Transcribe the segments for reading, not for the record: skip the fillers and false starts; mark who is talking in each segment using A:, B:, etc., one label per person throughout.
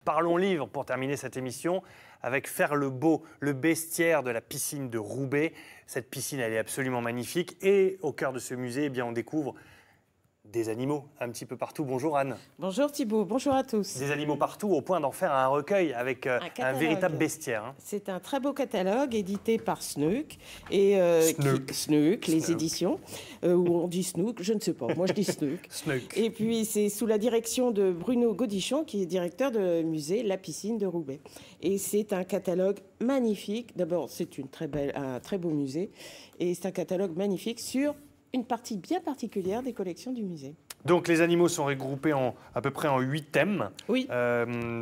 A: Parlons livre pour terminer cette émission avec Faire le beau, le bestiaire de la piscine de Roubaix. Cette piscine, elle est absolument magnifique. Et au cœur de ce musée, eh bien, on découvre des animaux un petit peu partout. Bonjour Anne.
B: Bonjour Thibault, bonjour à tous.
A: Des animaux partout au point d'en faire un recueil avec un véritable bestiaire.
B: C'est un très beau catalogue édité par Snook. Et, Snook, les éditions. Où on dit Snook, je ne sais pas, moi je dis Snook.
A: Snook.
B: Et puis c'est sous la direction de Bruno Godichon qui est directeur de musée La Piscine de Roubaix. Et c'est un catalogue magnifique. D'abord c'est un très beau musée. Et c'est un catalogue magnifique sur une partie bien particulière des collections du musée.
A: Donc les animaux sont regroupés à peu près en 8 thèmes.
B: Oui.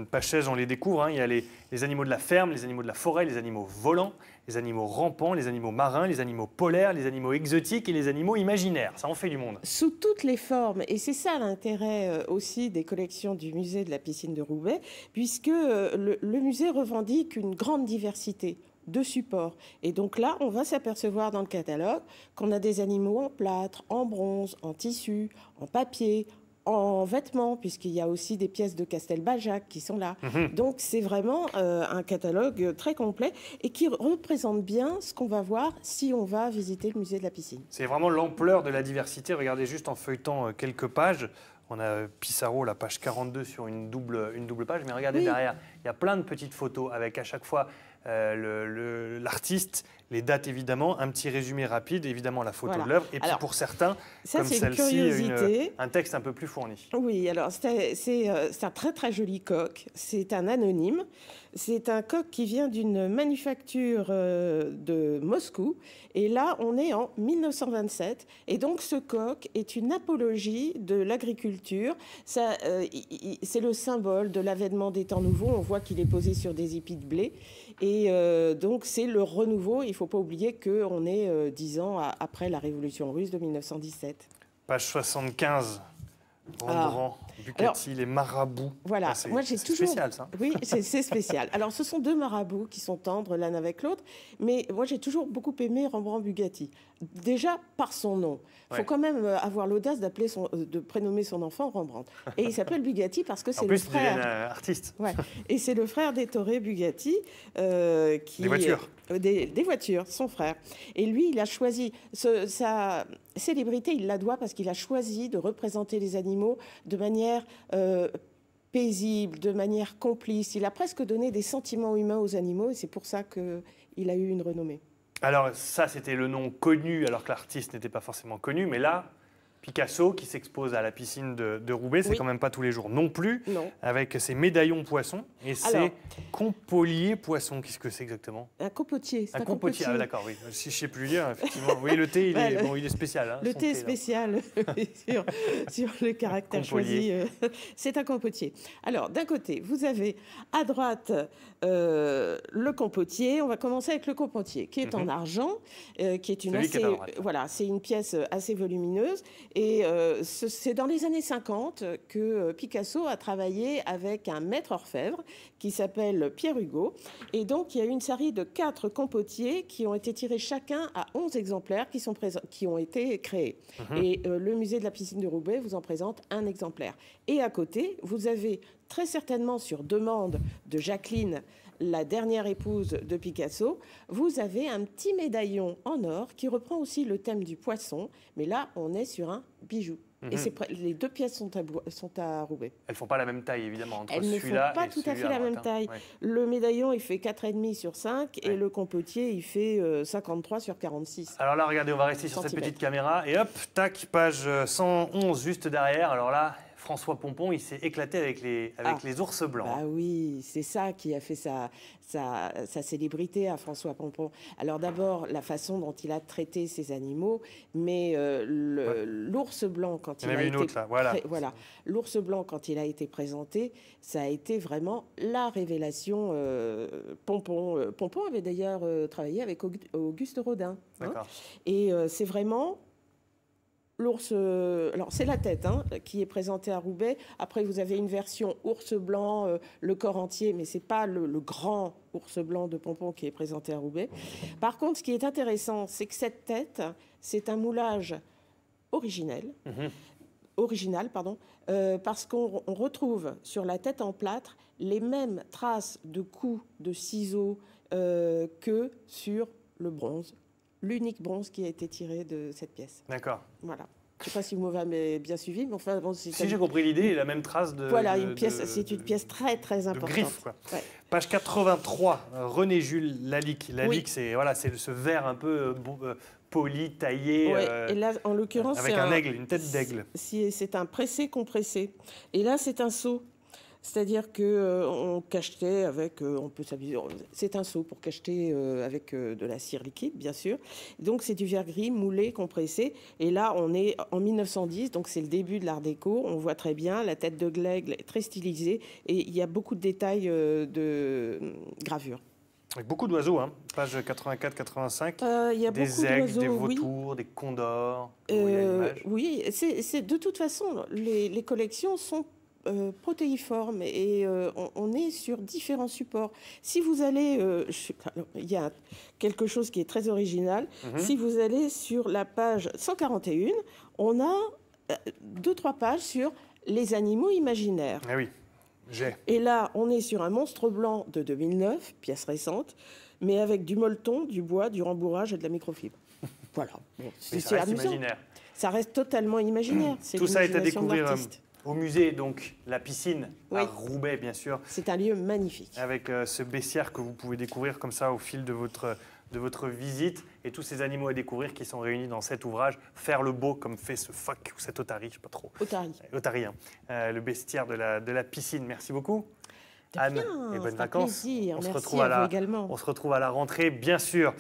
A: Pachèze, on les découvre. Il y a les animaux de la ferme, les animaux de la forêt, les animaux volants, les animaux rampants, les animaux marins, les animaux polaires, les animaux exotiques et les animaux imaginaires. Ça en fait du monde.
B: Sous toutes les formes. Et c'est ça l'intérêt aussi des collections du musée de la Piscine de Roubaix, puisque le musée revendique une grande diversité de supports. Et donc là, on va s'apercevoir dans le catalogue qu'on a des animaux en plâtre, en bronze, en tissu, en papier, en vêtements, puisqu'il y a aussi des pièces de Castelbajac qui sont là. Donc c'est vraiment un catalogue très complet et qui représente bien ce qu'on va voir si on va visiter le musée de la piscine.
A: C'est vraiment l'ampleur de la diversité. Regardez juste en feuilletant quelques pages. On a Pissarro, la page 42 sur une double page. Mais regardez derrière, il y a plein de petites photos avec à chaque fois l'artiste, les dates évidemment, un petit résumé rapide, évidemment la photo de l'œuvre, et puis pour certains, comme celle-ci, un texte un peu plus fourni.
B: Oui, alors c'est un très très joli coq, c'est un anonyme, c'est un coq qui vient d'une manufacture de Moscou, et là on est en 1927, et donc ce coq est une apologie de l'agriculture, c'est le symbole de l'avènement des temps nouveaux, on voit qu'il est posé sur des épis de blé, et donc c'est le renouveau. Il ne faut pas oublier qu'on est 10 ans après la Révolution russe de 1917.
A: Page 75, Rembrandt, Bucati, les marabouts.
B: Voilà,
A: c'est
B: spécial ça. Oui, c'est spécial. Alors ce sont deux marabouts qui sont tendres l'un avec l'autre, mais moi j'ai toujours beaucoup aimé Rembrandt Bugatti. Déjà par son nom. Il faut quand même avoir l'audace de prénommer son enfant Rembrandt. Et il s'appelle Bugatti parce que c'est le frère.
A: En plus, il est artiste.
B: Ouais. Et c'est le frère d'Ettore Bugatti qui.
A: Des voitures.
B: Des voitures, son frère. Et lui, il a choisi sa célébrité, il la doit parce qu'il a choisi de représenter les animaux de manière paisible, de manière complice. Il a presque donné des sentiments humains aux animaux et c'est pour ça qu'il a eu une renommée.
A: Alors ça, c'était le nom connu, alors que l'artiste n'était pas forcément connu. Mais là, Picasso, qui s'expose à la piscine de Roubaix, c'est quand même pas tous les jours non plus, avec ses médaillons poissons et ses compoliers poissons. Qu'est-ce que c'est exactement?
B: Un compotier.
A: Un compotier, ah, d'accord, oui. Si je ne sais plus lire, effectivement. Oui, le thé, il est spécial. Hein,
B: le thé est spécial sur le caractère choisi. C'est un compotier. Alors, d'un côté, vous avez à droite le compotier. On va commencer avec le compotier, qui est en argent, qui est c'est une pièce assez volumineuse. Et c'est dans les années 50 que Picasso a travaillé avec un maître orfèvre qui s'appelle Pierre Hugo. Et donc, il y a eu une série de 4 compotiers qui ont été tirés chacun à 11 exemplaires qui ont été créés. Et le musée de la piscine de Roubaix vous en présente un exemplaire. Et à côté, vous avez très certainement sur demande de Jacqueline, la dernière épouse de Picasso, vous avez un petit médaillon en or qui reprend aussi le thème du poisson, mais là, on est sur un bijou. Et les 2 pièces sont à Roubaix.
A: Elles ne font pas la même taille, évidemment, entre
B: celui-là et celui-là. Elles ne font pas tout à fait la même taille. Ouais. Le médaillon, il fait 4,5 sur 5, et le compotier, il fait 53 sur 46.
A: Alors là, regardez, on va rester sur cette petite caméra, et hop, tac, page 111, juste derrière. Alors là, François Pompon, il s'est éclaté avec les ours blancs.
B: Ah oui, c'est ça qui a fait sa célébrité à François Pompon. Alors d'abord, la façon dont il a traité ces animaux, mais l'ours blanc, quand l'ours blanc, quand il a été présenté, ça a été vraiment la révélation Pompon. Pompon avait d'ailleurs travaillé avec Auguste Rodin. Et c'est vraiment... L'ours, alors c'est la tête qui est présentée à Roubaix. Après, vous avez une version ours blanc, le corps entier, mais c'est pas le grand ours blanc de Pompon qui est présenté à Roubaix. Par contre, ce qui est intéressant, c'est que cette tête, c'est un moulage original, parce qu'on retrouve sur la tête en plâtre les mêmes traces de coups de ciseaux que sur le bronze, l'unique bronze qui a été tiré de cette pièce.
A: D'accord.
B: Voilà. Je ne sais pas si vous m'avez bien suivi, mais enfin... Bon,
A: si j'ai compris l'idée, la même trace de...
B: Voilà, c'est une pièce très, très importante.
A: De griffe, quoi.
B: Ouais.
A: Page 83, René-Jules Lalique. Lalique, c'est ce verre un peu poli, taillé.
B: Ouais. Et là, en l'occurrence,
A: avec un aigle, une tête d'aigle.
B: C'est un pressé-compressé. Et là, c'est un seau. C'est-à-dire qu'on cachetait avec, on peut s'amuser, c'est un seau pour cacheter avec de la cire liquide, bien sûr. Donc c'est du verre gris moulé, compressé. Et là, on est en 1910, donc c'est le début de l'art déco. On voit très bien, la tête de l'aigle est très stylisée et il y a beaucoup de détails de gravure.
A: Avec beaucoup d'oiseaux, hein. Page 84-85.
B: Il y a
A: des aigles, des vautours, oui. Des condors.
B: Oui, de toute façon, les collections sont protéiformes et on est sur différents supports. Si vous allez, il y a quelque chose qui est très original. Si vous allez sur la page 141, on a 2-3 pages sur les animaux imaginaires.
A: Ah oui.
B: Et là, on est sur un monstre blanc de 2009, pièce récente, mais avec du molleton, du bois, du rembourrage et de la microfibre. Voilà. Bon,
A: c'est amusant. Imaginaire.
B: Ça reste totalement imaginaire.
A: Tout ça est à découvrir au musée, donc la piscine à Roubaix, bien sûr.
B: C'est un lieu magnifique.
A: Avec ce bestiaire que vous pouvez découvrir comme ça au fil de votre visite et tous ces animaux à découvrir qui sont réunis dans cet ouvrage. Faire le beau comme fait ce phoque ou cet otarie, je ne sais pas trop. Otarie, hein. Le bestiaire de la piscine. Merci beaucoup. Anne, et bonnes vacances.
B: Plaisir.
A: On se retrouve à la rentrée, bien sûr.